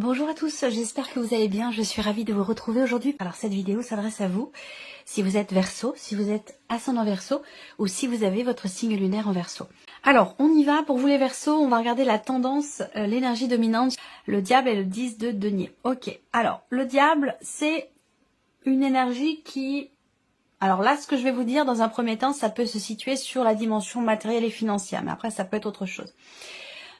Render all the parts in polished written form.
Bonjour à tous, j'espère que vous allez bien, je suis ravie de vous retrouver aujourd'hui. Alors cette vidéo s'adresse à vous, si vous êtes Verseau, si vous êtes ascendant Verseau ou si vous avez votre signe lunaire en Verseau. Alors on y va, pour vous les Verseaux, on va regarder la tendance, l'énergie dominante, le diable et le 10 de denier. Ok, alors le diable c'est une énergie qui... Alors là ce que je vais vous dire dans un premier temps, ça peut se situer sur la dimension matérielle et financière, mais après ça peut être autre chose.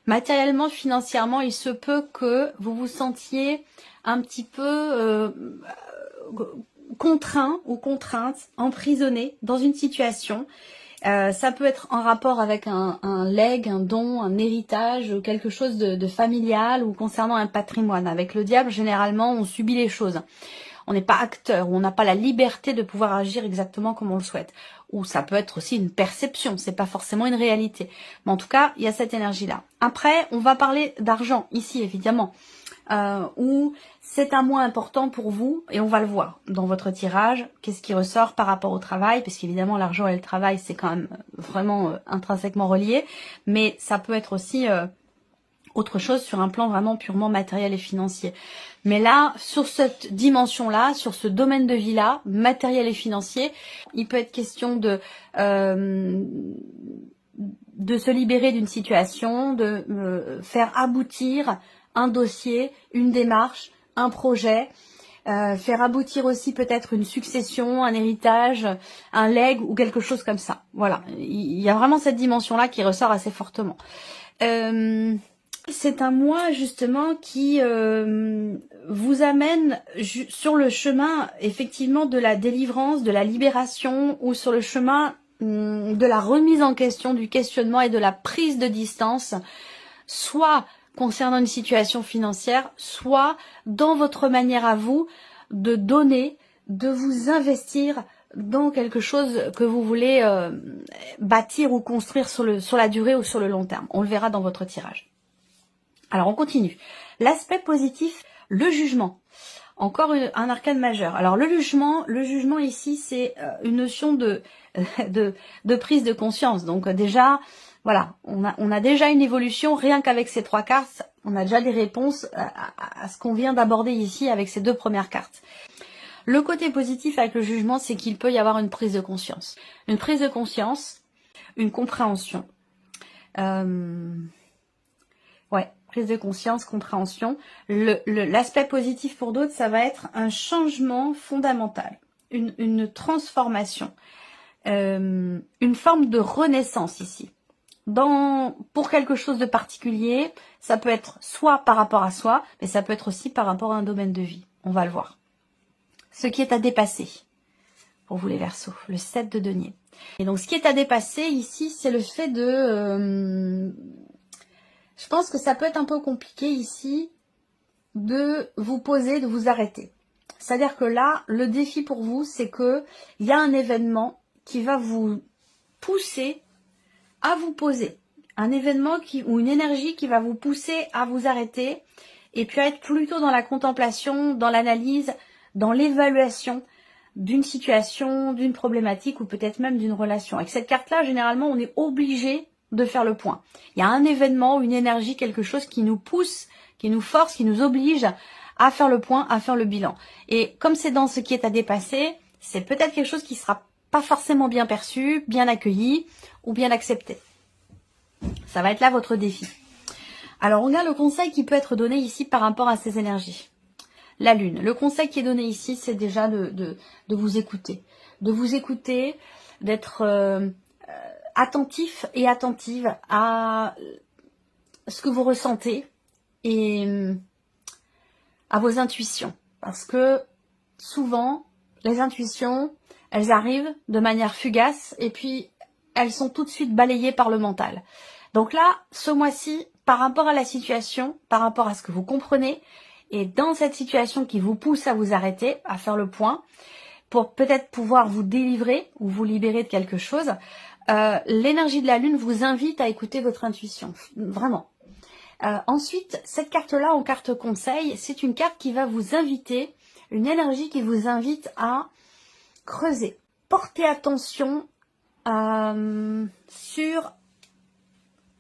Matériellement, financièrement, il se peut que vous vous sentiez un petit peu contraint ou contrainte, emprisonné dans une situation. Ça peut être en rapport avec un legs, un don, un héritage, quelque chose de familial ou concernant un patrimoine. Avec le diable, généralement, on subit les choses. On n'est pas acteur, ou on n'a pas la liberté de pouvoir agir exactement comme on le souhaite. Ou ça peut être aussi une perception, c'est pas forcément une réalité. Mais en tout cas, il y a cette énergie-là. Après, on va parler d'argent, ici évidemment, où c'est un mois important pour vous, et on va le voir dans votre tirage, qu'est-ce qui ressort par rapport au travail, parce qu'évidemment l'argent et le travail, c'est quand même vraiment intrinsèquement relié, mais ça peut être aussi... autre chose sur un plan vraiment purement matériel et financier. Mais là, sur cette dimension-là, sur ce domaine de vie-là, matériel et financier, il peut être question de se libérer d'une situation, de faire aboutir un dossier, une démarche, un projet, faire aboutir aussi peut-être une succession, un héritage, un legs ou quelque chose comme ça. Voilà, il y a vraiment cette dimension-là qui ressort assez fortement. C'est un mois justement qui vous amène sur le chemin effectivement de la délivrance, de la libération ou sur le chemin de la remise en question, du questionnement et de la prise de distance, soit concernant une situation financière, soit dans votre manière à vous de donner, de vous investir dans quelque chose que vous voulez bâtir ou construire sur la durée ou sur le long terme. On le verra dans votre tirage. Alors on continue. L'aspect positif, le jugement. Encore un arcane majeur. Alors le jugement ici, c'est une notion de prise de conscience. Donc déjà, voilà, on a déjà une évolution, rien qu'avec ces trois cartes, on a déjà des réponses à ce qu'on vient d'aborder ici avec ces deux premières cartes. Le côté positif avec le jugement, c'est qu'il peut y avoir une prise de conscience. Une prise de conscience, une compréhension. Prise de conscience, compréhension. L'aspect positif pour d'autres, ça va être un changement fondamental, une transformation, une forme de renaissance ici. Pour quelque chose de particulier, ça peut être soit par rapport à soi, mais ça peut être aussi par rapport à un domaine de vie. On va le voir. Ce qui est à dépasser, pour vous les Verseaux, le 7 de denier. Et donc ce qui est à dépasser ici, c'est le fait de... je pense que ça peut être un peu compliqué ici de vous poser, de vous arrêter. C'est-à-dire que là, le défi pour vous, c'est que il y a un événement qui va vous pousser à vous poser. Un événement ou une énergie qui va vous pousser à vous arrêter et puis à être plutôt dans la contemplation, dans l'analyse, dans l'évaluation d'une situation, d'une problématique ou peut-être même d'une relation. Avec cette carte-là, généralement, on est obligé de faire le point. Il y a un événement, une énergie, quelque chose qui nous pousse, qui nous force, qui nous oblige à faire le point, à faire le bilan. Et comme c'est dans ce qui est à dépasser, c'est peut-être quelque chose qui sera pas forcément bien perçu, bien accueilli ou bien accepté. Ça va être là votre défi. Alors on regarde le conseil qui peut être donné ici par rapport à ces énergies. La lune. Le conseil qui est donné ici, c'est déjà de vous écouter. De vous écouter, d'être attentif et attentive à ce que vous ressentez et à vos intuitions. Parce que souvent, les intuitions, elles arrivent de manière fugace et puis elles sont tout de suite balayées par le mental. Donc là, ce mois-ci, par rapport à la situation, par rapport à ce que vous comprenez, et dans cette situation qui vous pousse à vous arrêter, à faire le point, pour peut-être pouvoir vous délivrer ou vous libérer de quelque chose, l'énergie de la lune vous invite à écouter votre intuition, vraiment. Ensuite, cette carte-là, en carte conseil, c'est une carte qui va vous inviter, une énergie qui vous invite à creuser. Portez attention sur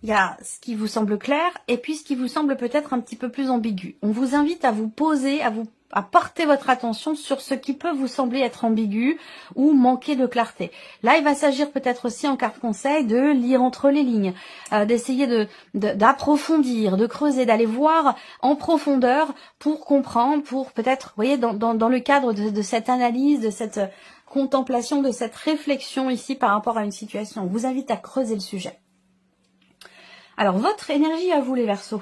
il y a ce qui vous semble clair et puis ce qui vous semble peut-être un petit peu plus ambigu. On vous invite à vous poser, à porter votre attention sur ce qui peut vous sembler être ambigu ou manquer de clarté. Là, il va s'agir peut-être aussi en carte conseil de lire entre les lignes, d'essayer d'approfondir, de creuser, d'aller voir en profondeur pour comprendre, pour peut-être, vous voyez, dans le cadre de cette analyse, de cette contemplation, de cette réflexion ici par rapport à une situation. On vous invite à creuser le sujet. Alors, votre énergie à vous, les Verseaux.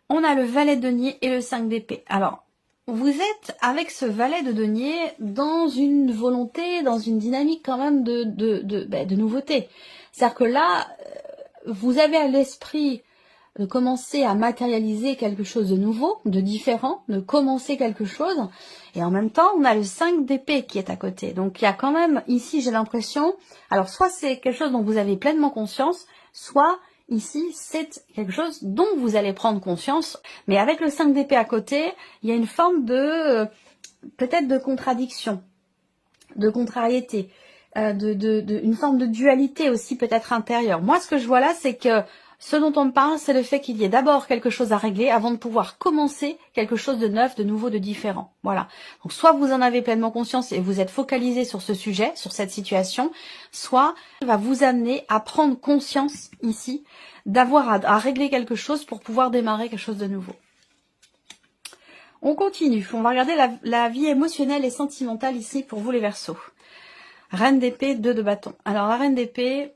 On a le valet de denier et le 5 d'épée. Alors, vous êtes avec ce valet de denier dans une volonté, dans une dynamique quand même de nouveauté. C'est-à-dire que là, vous avez à l'esprit de commencer à matérialiser quelque chose de nouveau, de différent, de commencer quelque chose. Et en même temps, on a le 5 d'épée qui est à côté. Donc, il y a quand même, ici, j'ai l'impression, alors soit c'est quelque chose dont vous avez pleinement conscience, soit ici, c'est quelque chose dont vous allez prendre conscience. Mais avec le 5 d'épée à côté, il y a une forme de, peut-être de contradiction, de contrariété, une forme de dualité aussi peut-être intérieure. Moi, ce que je vois là, c'est que ce dont on me parle, c'est le fait qu'il y ait d'abord quelque chose à régler avant de pouvoir commencer quelque chose de neuf, de nouveau, de différent. Voilà. Donc, soit vous en avez pleinement conscience et vous êtes focalisé sur ce sujet, sur cette situation, soit il va vous amener à prendre conscience ici, d'avoir à régler quelque chose pour pouvoir démarrer quelque chose de nouveau. On continue. On va regarder la vie émotionnelle et sentimentale ici pour vous les Verseaux. Reine d'épée, 2 de bâton. Alors, la reine d'épée,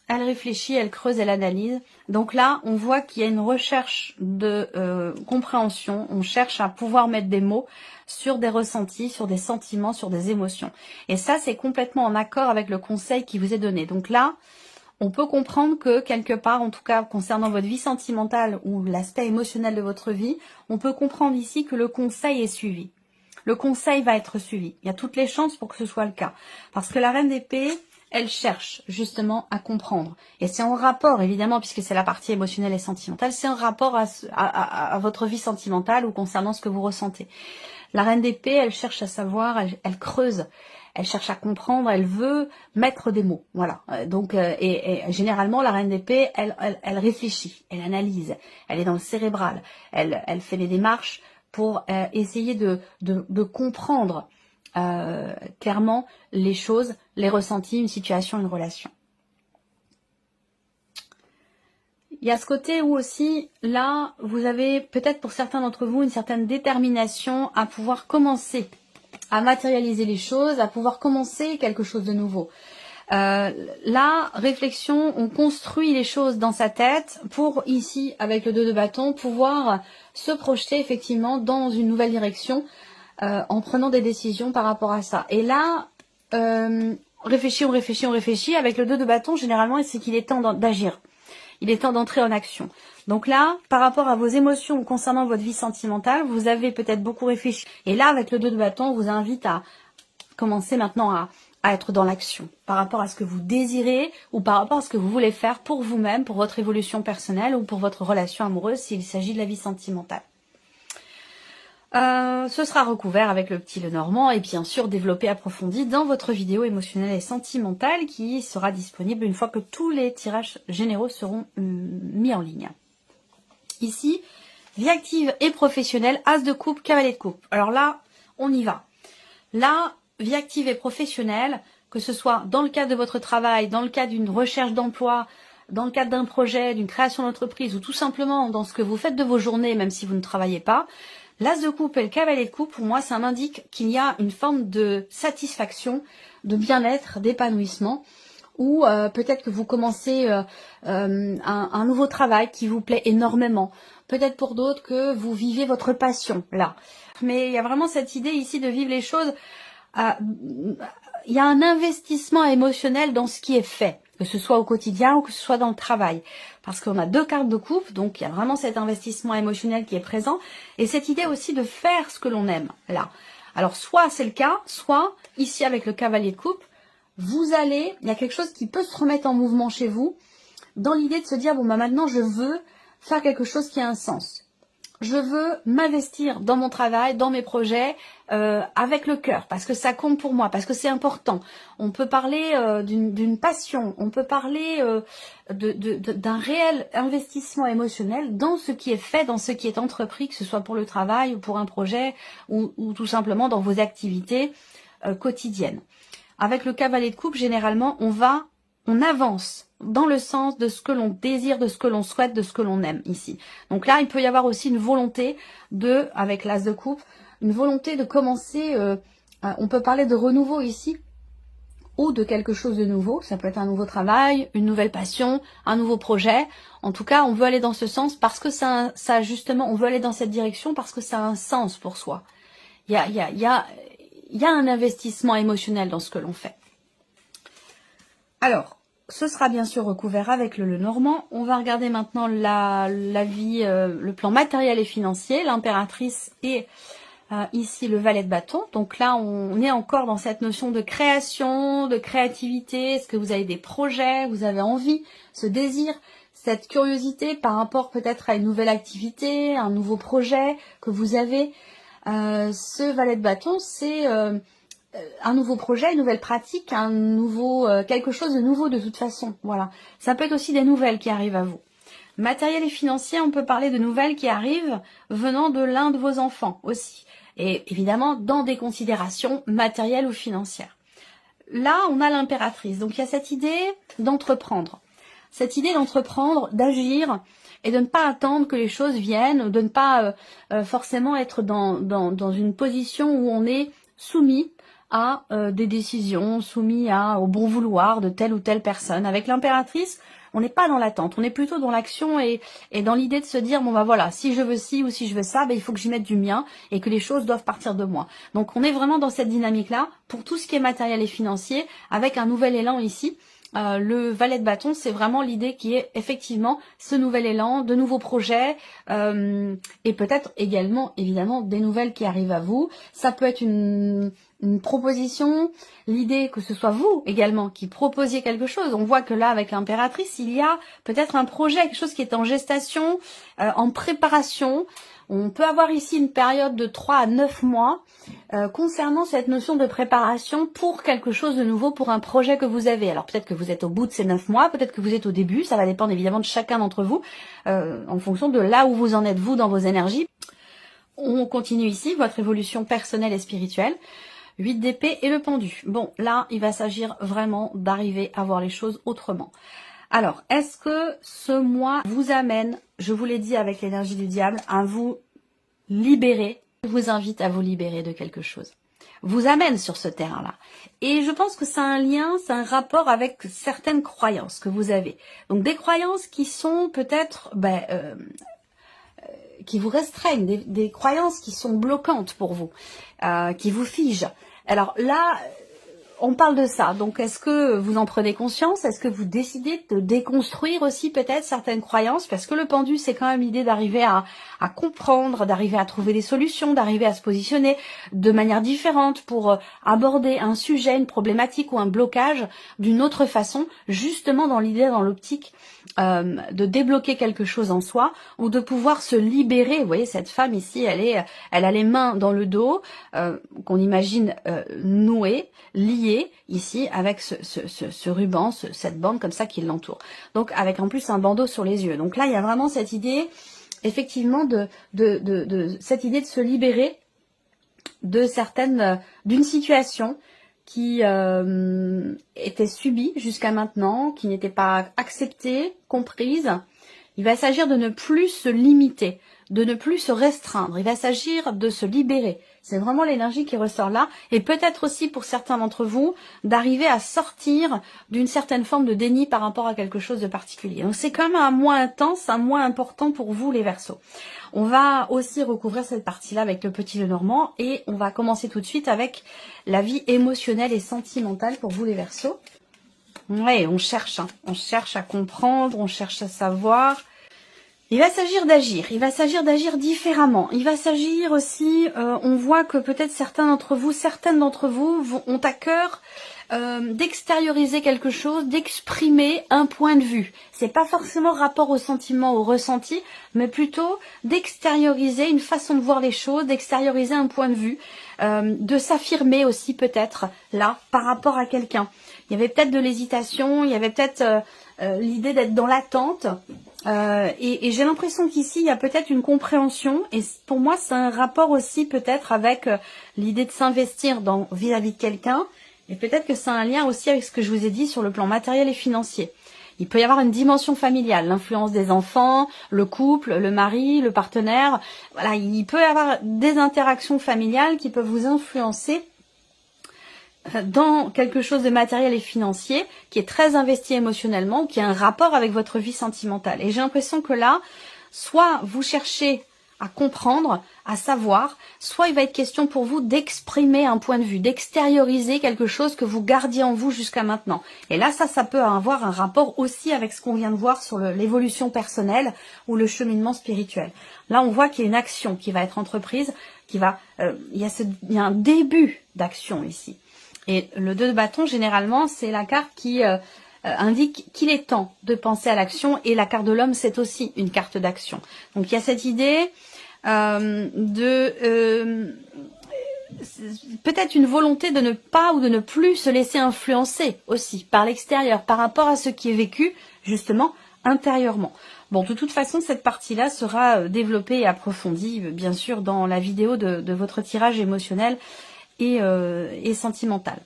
elle réfléchit, elle creuse, elle analyse. Donc là, on voit qu'il y a une recherche de compréhension. On cherche à pouvoir mettre des mots sur des ressentis, sur des sentiments, sur des émotions. Et ça, c'est complètement en accord avec le conseil qui vous est donné. Donc là, on peut comprendre que quelque part, en tout cas concernant votre vie sentimentale ou l'aspect émotionnel de votre vie, on peut comprendre ici que le conseil est suivi. Le conseil va être suivi. Il y a toutes les chances pour que ce soit le cas. Parce que la reine d'épée, elle cherche justement à comprendre. Et c'est en rapport, évidemment, puisque c'est la partie émotionnelle et sentimentale, c'est en rapport à votre vie sentimentale ou concernant ce que vous ressentez. La reine d'épée, elle cherche à savoir, elle creuse, elle cherche à comprendre, elle veut mettre des mots. Voilà. Donc, et généralement, la reine d'épée, elle réfléchit, elle analyse, elle est dans le cérébral, elle fait des démarches pour essayer de comprendre clairement les choses, les ressentis, une situation, une relation. Il y a ce côté où aussi, là, vous avez peut-être pour certains d'entre vous une certaine détermination à pouvoir commencer à matérialiser les choses, à pouvoir commencer quelque chose de nouveau. Là, réflexion, on construit les choses dans sa tête pour ici, avec le 2 de bâton, pouvoir se projeter effectivement dans une nouvelle direction en prenant des décisions par rapport à ça. Et là, on réfléchit. Avec le 2 de bâton, généralement, c'est qu'il est temps d'agir. Il est temps d'entrer en action. Donc là, par rapport à vos émotions concernant votre vie sentimentale, vous avez peut-être beaucoup réfléchi. Et là, avec le 2 de bâton, on vous invite à commencer maintenant à être dans l'action par rapport à ce que vous désirez ou par rapport à ce que vous voulez faire pour vous-même, pour votre évolution personnelle ou pour votre relation amoureuse s'il s'agit de la vie sentimentale. Ce sera recouvert avec le petit Lenormand et bien sûr développé, approfondi dans votre vidéo émotionnelle et sentimentale qui sera disponible une fois que tous les tirages généraux seront mis en ligne. Ici, vie active et professionnelle, as de coupe, cavalier de coupe. Alors là, on y va. Là, vie active et professionnelle, que ce soit dans le cadre de votre travail, dans le cadre d'une recherche d'emploi, dans le cadre d'un projet, d'une création d'entreprise ou tout simplement dans ce que vous faites de vos journées, même si vous ne travaillez pas, l'as de coupe et le cavalier de coupe, pour moi, ça m'indique qu'il y a une forme de satisfaction, de bien-être, d'épanouissement, ou peut-être que vous commencez un nouveau travail qui vous plaît énormément. Peut-être pour d'autres que vous vivez votre passion, là. Mais il y a vraiment cette idée ici de vivre les choses. Il y a un investissement émotionnel dans ce qui est fait, que ce soit au quotidien ou que ce soit dans le travail. Parce qu'on a 2 cartes de coupe, donc il y a vraiment cet investissement émotionnel qui est présent. Et cette idée aussi de faire ce que l'on aime, là. Alors, soit c'est le cas, soit, ici avec le cavalier de coupe, il y a quelque chose qui peut se remettre en mouvement chez vous, dans l'idée de se dire, bon, bah maintenant je veux faire quelque chose qui a un sens. je veux m'investir dans mon travail, dans mes projets, avec le cœur, parce que ça compte pour moi, parce que c'est important. On peut parler d'une passion, on peut parler d'un réel investissement émotionnel dans ce qui est fait, dans ce qui est entrepris, que ce soit pour le travail ou pour un projet, ou tout simplement dans vos activités quotidiennes. Avec le cavalier de coupe, généralement, on avance dans le sens de ce que l'on désire, de ce que l'on souhaite, de ce que l'on aime ici. Donc là, il peut y avoir aussi une volonté avec l'as de coupe, une volonté de commencer, on peut parler de renouveau ici, ou de quelque chose de nouveau. Ça peut être un nouveau travail, une nouvelle passion, un nouveau projet. En tout cas, on veut aller dans ce sens parce que ça justement, on veut aller dans cette direction parce que ça a un sens pour soi. Il y a un investissement émotionnel dans ce que l'on fait. Alors, ce sera bien sûr recouvert avec le Normand. On va regarder maintenant la vie, le plan matériel et financier, l'impératrice et ici le valet de bâton. Donc là, on est encore dans cette notion de création, de créativité. Est-ce que vous avez des projets, vous avez envie, ce désir, cette curiosité par rapport peut-être à une nouvelle activité, un nouveau projet que vous avez. Ce valet de bâton, c'est un nouveau projet, une nouvelle pratique, un nouveau quelque chose de nouveau de toute façon. Voilà. Ça peut être aussi des nouvelles qui arrivent à vous. Matériel et financier, on peut parler de nouvelles qui arrivent venant de l'un de vos enfants aussi. Et évidemment, dans des considérations matérielles ou financières. Là, on a l'impératrice. Donc, il y a cette idée d'entreprendre. Cette idée d'entreprendre, d'agir et de ne pas attendre que les choses viennent, de ne pas forcément être dans une position où on est soumis à des décisions, soumis au bon vouloir de telle ou telle personne. Avec l'impératrice, on n'est pas dans l'attente, on est plutôt dans l'action et dans l'idée de se dire, bon bah voilà, si je veux ci ou si je veux ça, il faut que j'y mette du mien et que les choses doivent partir de moi. Donc on est vraiment dans cette dynamique-là pour tout ce qui est matériel et financier, avec un nouvel élan ici. Le valet de bâton, c'est vraiment l'idée qui est effectivement ce nouvel élan, de nouveaux projets et peut-être également évidemment des nouvelles qui arrivent à vous. Ça peut être une proposition, l'idée que ce soit vous également qui proposiez quelque chose. On voit que là avec l'impératrice, il y a peut-être un projet, quelque chose qui est en gestation, en préparation. On peut avoir ici une période de 3 à 9 mois concernant cette notion de préparation pour quelque chose de nouveau, pour un projet que vous avez. Alors peut-être que vous êtes au bout de ces 9 mois, peut-être que vous êtes au début, ça va dépendre évidemment de chacun d'entre vous, en fonction de là où vous en êtes vous dans vos énergies. On continue ici, votre évolution personnelle et spirituelle. 8 d'épée et le pendu. Bon, là, il va s'agir vraiment d'arriver à voir les choses autrement. Alors, est-ce que ce mois vous amène, je vous l'ai dit avec l'énergie du diable, à vous libérer? Je vous invite à vous libérer de quelque chose. Vous amène sur ce terrain-là. Et je pense que c'est un lien, c'est un rapport avec certaines croyances que vous avez. Donc des croyances qui sont peut-être qui vous restreignent, des croyances qui sont bloquantes pour vous, qui vous figent. Alors là, on parle de ça. Donc, est-ce que vous en prenez conscience? Est-ce que vous décidez de déconstruire aussi peut-être certaines croyances? Parce que le pendu, c'est quand même l'idée d'arriver à comprendre, d'arriver à trouver des solutions, d'arriver à se positionner de manière différente pour aborder un sujet, une problématique ou un blocage d'une autre façon, justement dans l'idée, dans l'optique de débloquer quelque chose en soi ou de pouvoir se libérer. Vous voyez, cette femme ici, elle a les mains dans le dos, qu'on imagine nouées, liées ici avec ce ruban, cette bande comme ça qui l'entoure. Donc avec en plus un bandeau sur les yeux. Donc là, il y a vraiment cette idée, effectivement, de cette idée de se libérer de d'une situation qui était subie jusqu'à maintenant, qui n'était pas acceptée, comprise. Il va s'agir de ne plus se limiter, de ne plus se restreindre. Il va s'agir de se libérer. C'est vraiment l'énergie qui ressort là. Et peut-être aussi pour certains d'entre vous, d'arriver à sortir d'une certaine forme de déni par rapport à quelque chose de particulier. Donc c'est quand même un mois intense, un mois important pour vous les Verseaux. On va aussi recouvrir cette partie-là avec le petit Lenormand. Et on va commencer tout de suite avec la vie émotionnelle et sentimentale pour vous les Verseaux. Ouais, on cherche à comprendre, on cherche à savoir. Il va s'agir d'agir, il va s'agir d'agir différemment. Il va s'agir aussi, on voit que peut-être certaines d'entre vous ont à cœur d'extérioriser quelque chose, d'exprimer un point de vue. C'est pas forcément rapport au sentiment, au ressenti, mais plutôt d'extérioriser une façon de voir les choses, d'extérioriser un point de vue, de s'affirmer aussi peut-être là par rapport à quelqu'un. Il y avait peut-être de l'hésitation, il y avait peut-être l'idée d'être dans l'attente. Et j'ai l'impression qu'ici, il y a peut-être une compréhension. Et pour moi, c'est un rapport aussi peut-être avec l'idée de s'investir dans vis-à-vis de quelqu'un. Et peut-être que c'est un lien aussi avec ce que je vous ai dit sur le plan matériel et financier. Il peut y avoir une dimension familiale, l'influence des enfants, le couple, le mari, le partenaire. Voilà, il peut y avoir des interactions familiales qui peuvent vous influencer dans quelque chose de matériel et financier qui est très investi émotionnellement ou qui a un rapport avec votre vie sentimentale. Et j'ai l'impression que là, soit vous cherchez à comprendre, à savoir, soit il va être question pour vous d'exprimer un point de vue, d'extérioriser quelque chose que vous gardiez en vous jusqu'à maintenant. Et là, ça peut avoir un rapport aussi avec ce qu'on vient de voir sur l'évolution personnelle ou le cheminement spirituel. Là, on voit qu'il y a une action qui va être entreprise, il y a un début d'action ici. Et le 2 de bâton, généralement, c'est la carte qui indique qu'il est temps de penser à l'action. Et la carte de l'homme, c'est aussi une carte d'action. Donc, il y a cette idée peut-être une volonté de ne pas ou de ne plus se laisser influencer aussi par l'extérieur, par rapport à ce qui est vécu, justement, intérieurement. Bon, de toute façon, cette partie-là sera développée et approfondie, bien sûr, dans la vidéo de votre tirage émotionnel et sentimentale.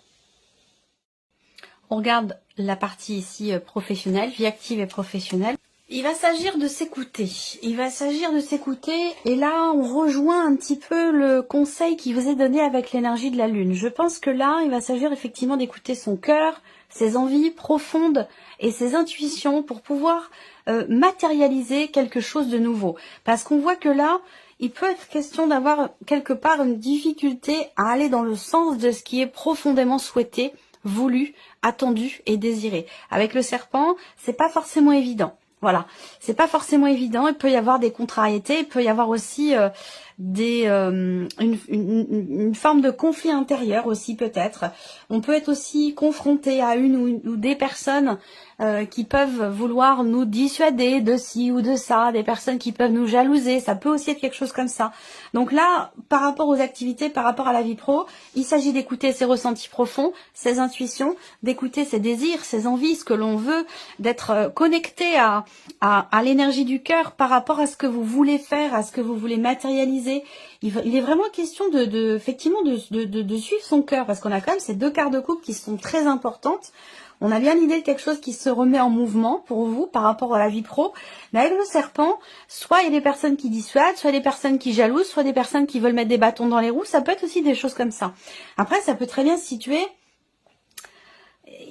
On regarde la partie ici professionnelle, vie active et professionnelle. Il va s'agir de s'écouter. Il va s'agir de s'écouter. Et là, on rejoint un petit peu le conseil qui vous est donné avec l'énergie de la Lune. Je pense que là, il va s'agir effectivement d'écouter son cœur, ses envies profondes et ses intuitions pour pouvoir matérialiser quelque chose de nouveau. Parce qu'on voit que là, il peut être question d'avoir quelque part une difficulté à aller dans le sens de ce qui est profondément souhaité, voulu, attendu et désiré. Avec le serpent, c'est pas forcément évident. Voilà, c'est pas forcément évident. Il peut y avoir des contrariétés, il peut y avoir aussi une forme de conflit intérieur aussi peut-être. On peut être aussi confronté à une ou des personnes qui peuvent vouloir nous dissuader de ci ou de ça, des personnes qui peuvent nous jalouser, ça peut aussi être quelque chose comme ça. Donc là, par rapport aux activités, par rapport à la vie pro, il s'agit d'écouter ses ressentis profonds, ses intuitions, d'écouter ses désirs, ses envies, ce que l'on veut, d'être connecté à l'énergie du cœur par rapport à ce que vous voulez faire, à ce que vous voulez matérialiser. Il est vraiment question effectivement de suivre son cœur, parce qu'on a quand même ces 2 cartes de coupe qui sont très importantes. On a bien l'idée de quelque chose qui se remet en mouvement pour vous par rapport à la vie pro. Mais avec le serpent, soit il y a des personnes qui dissuadent, soit des personnes qui jalousent, soit des personnes qui veulent mettre des bâtons dans les roues. Ça peut être aussi des choses comme ça. Après, ça peut très bien se situer.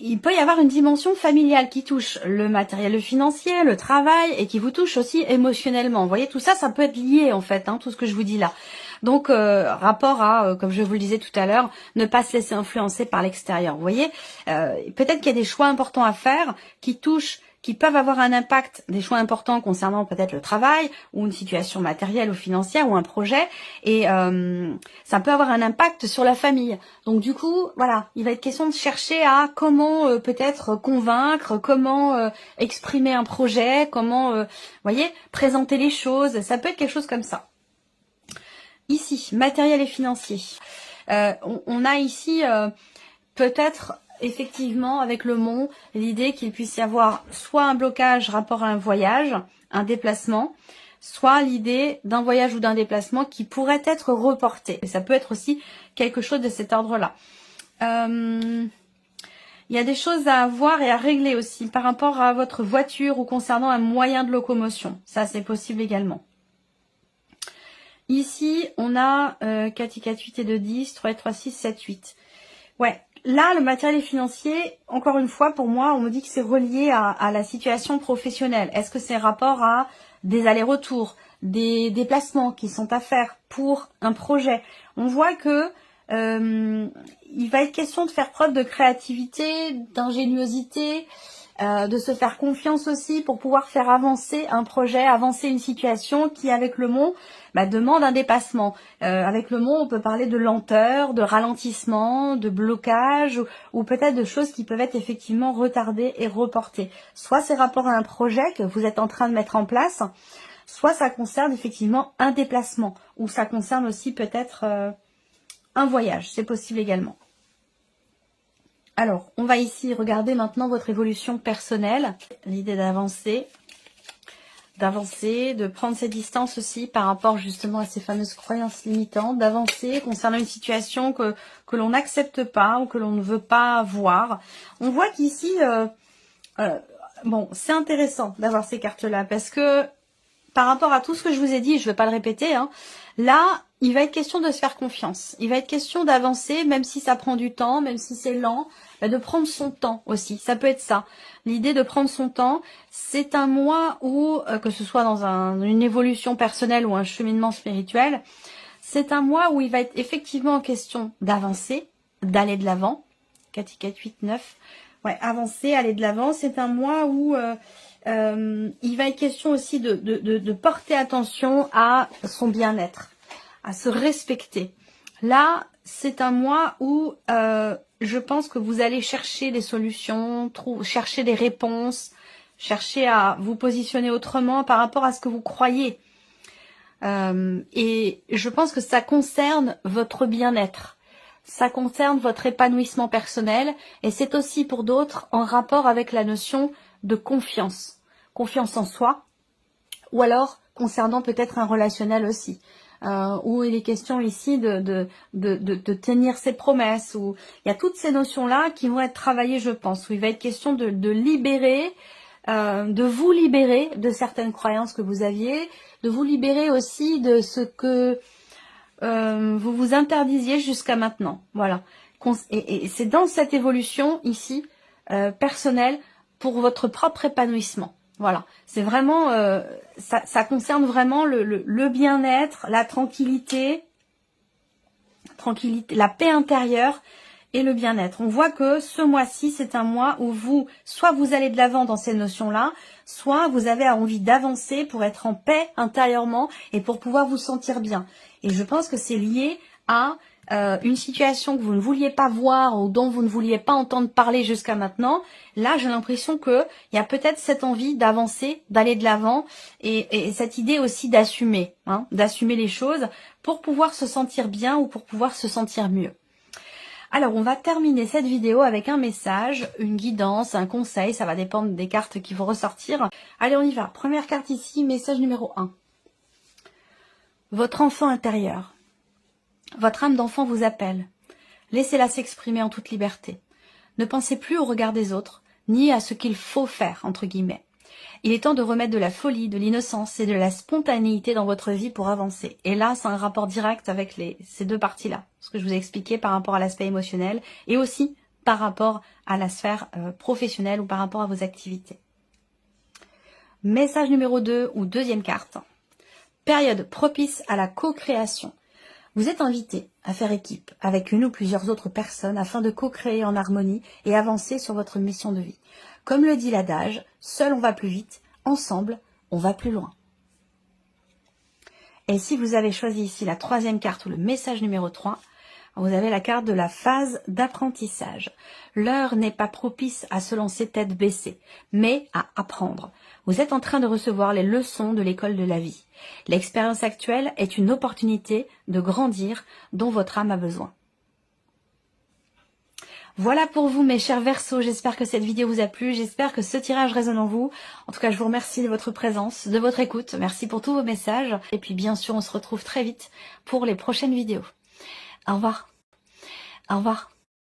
Il peut y avoir une dimension familiale qui touche le matériel, le financier, le travail et qui vous touche aussi émotionnellement. Vous voyez, tout ça, ça peut être lié en fait, tout ce que je vous dis là. Donc, rapport à, comme je vous le disais tout à l'heure, ne pas se laisser influencer par l'extérieur. Vous voyez, peut-être qu'il y a des choix importants à faire qui peuvent avoir un impact, des choix importants concernant peut-être le travail ou une situation matérielle ou financière ou un projet, et ça peut avoir un impact sur la famille. Donc du coup, voilà, il va être question de chercher à comment peut-être convaincre, comment exprimer un projet, comment, voyez, présenter les choses. Ça peut être quelque chose comme ça. Ici, matériel et financier. On a ici peut-être effectivement avec le mont l'idée qu'il puisse y avoir soit un blocage rapport à un voyage, un déplacement, soit l'idée d'un voyage ou d'un déplacement qui pourrait être reporté. Et ça peut être aussi quelque chose de cet ordre-là. Il y a des choses à voir et à régler aussi par rapport à votre voiture ou concernant un moyen de locomotion. Ça, c'est possible également. Ici, on a 4 et 4, 8 et 2, 10, 3 et 3, 6, 7, 8. Ouais, là, le matériel financier, encore une fois, pour moi, on me dit que c'est relié à la situation professionnelle. Est-ce que c'est rapport à des allers-retours, des déplacements qui sont à faire pour un projet? On voit que il va être question de faire preuve de créativité, d'ingéniosité, de se faire confiance aussi pour pouvoir faire avancer un projet, avancer une situation qui, avec le mot, demande un dépassement. Avec le mot, on peut parler de lenteur, de ralentissement, de blocage, ou peut-être de choses qui peuvent être effectivement retardées et reportées. Soit c'est rapport à un projet que vous êtes en train de mettre en place, soit ça concerne effectivement un déplacement, ou ça concerne aussi peut-être un voyage, c'est possible également. Alors, on va ici regarder maintenant votre évolution personnelle, l'idée d'avancer, de prendre ses distances aussi par rapport justement à ces fameuses croyances limitantes, d'avancer concernant une situation que l'on n'accepte pas ou que l'on ne veut pas voir. On voit qu'ici, bon, c'est intéressant d'avoir ces cartes-là parce que par rapport à tout ce que je vous ai dit, je ne vais pas le répéter, hein, là, il va être question de se faire confiance. Il va être question d'avancer, même si ça prend du temps, même si c'est lent, de prendre son temps aussi. Ça peut être ça. L'idée de prendre son temps, c'est un mois où, que ce soit dans une évolution personnelle ou un cheminement spirituel, c'est un mois où il va être effectivement question d'avancer, d'aller de l'avant. 4, 4, 8, 9. Ouais, avancer, aller de l'avant. C'est un mois où il va être question aussi de porter attention à son bien-être, à se respecter. Là, c'est un mois où je pense que vous allez chercher des solutions, chercher des réponses, chercher à vous positionner autrement par rapport à ce que vous croyez. Et je pense que ça concerne votre bien-être. Ça concerne votre épanouissement personnel et c'est aussi pour d'autres en rapport avec la notion de confiance. Confiance en soi ou alors concernant peut-être un relationnel aussi. Où il est question ici de tenir ses promesses. Où il y a toutes ces notions-là qui vont être travaillées, je pense. Où il va être question de libérer, de vous libérer de certaines croyances que vous aviez, de vous libérer aussi de ce que vous vous interdisiez jusqu'à maintenant. Voilà. Et c'est dans cette évolution ici, personnelle, pour votre propre épanouissement. Voilà, c'est vraiment, ça concerne vraiment le bien-être, la tranquillité, la paix intérieure et le bien-être. On voit que ce mois-ci, c'est un mois où soit vous allez de l'avant dans ces notions-là, soit vous avez envie d'avancer pour être en paix intérieurement et pour pouvoir vous sentir bien. Et je pense que c'est lié à une situation que vous ne vouliez pas voir ou dont vous ne vouliez pas entendre parler jusqu'à maintenant. Là, j'ai l'impression qu'il y a peut-être cette envie d'avancer, d'aller de l'avant et cette idée aussi d'assumer, hein, d'assumer les choses pour pouvoir se sentir bien ou pour pouvoir se sentir mieux. Alors, on va terminer cette vidéo avec un message, une guidance, un conseil, ça va dépendre des cartes qui vont ressortir. Allez, on y va. Première carte ici, message numéro 1. Votre enfant intérieur. Votre âme d'enfant vous appelle. Laissez-la s'exprimer en toute liberté. Ne pensez plus au regard des autres, ni à ce qu'il faut faire, entre guillemets. Il est temps de remettre de la folie, de l'innocence et de la spontanéité dans votre vie pour avancer. Et là, c'est un rapport direct avec ces deux parties-là. Ce que je vous ai expliqué par rapport à l'aspect émotionnel et aussi par rapport à la sphère professionnelle ou par rapport à vos activités. Message numéro 2 ou deuxième carte. Période propice à la co-création. Vous êtes invité à faire équipe avec une ou plusieurs autres personnes afin de co-créer en harmonie et avancer sur votre mission de vie. Comme le dit l'adage, seul on va plus vite, ensemble on va plus loin. Et si vous avez choisi ici la troisième carte ou le message numéro 3, vous avez la carte de la phase d'apprentissage. L'heure n'est pas propice à se lancer tête baissée, mais à apprendre. Vous êtes en train de recevoir les leçons de l'école de la vie. L'expérience actuelle est une opportunité de grandir dont votre âme a besoin. Voilà pour vous mes chers Verseaux, j'espère que cette vidéo vous a plu, j'espère que ce tirage résonne en vous. En tout cas, je vous remercie de votre présence, de votre écoute, merci pour tous vos messages. Et puis bien sûr, on se retrouve très vite pour les prochaines vidéos. Au revoir. Au revoir.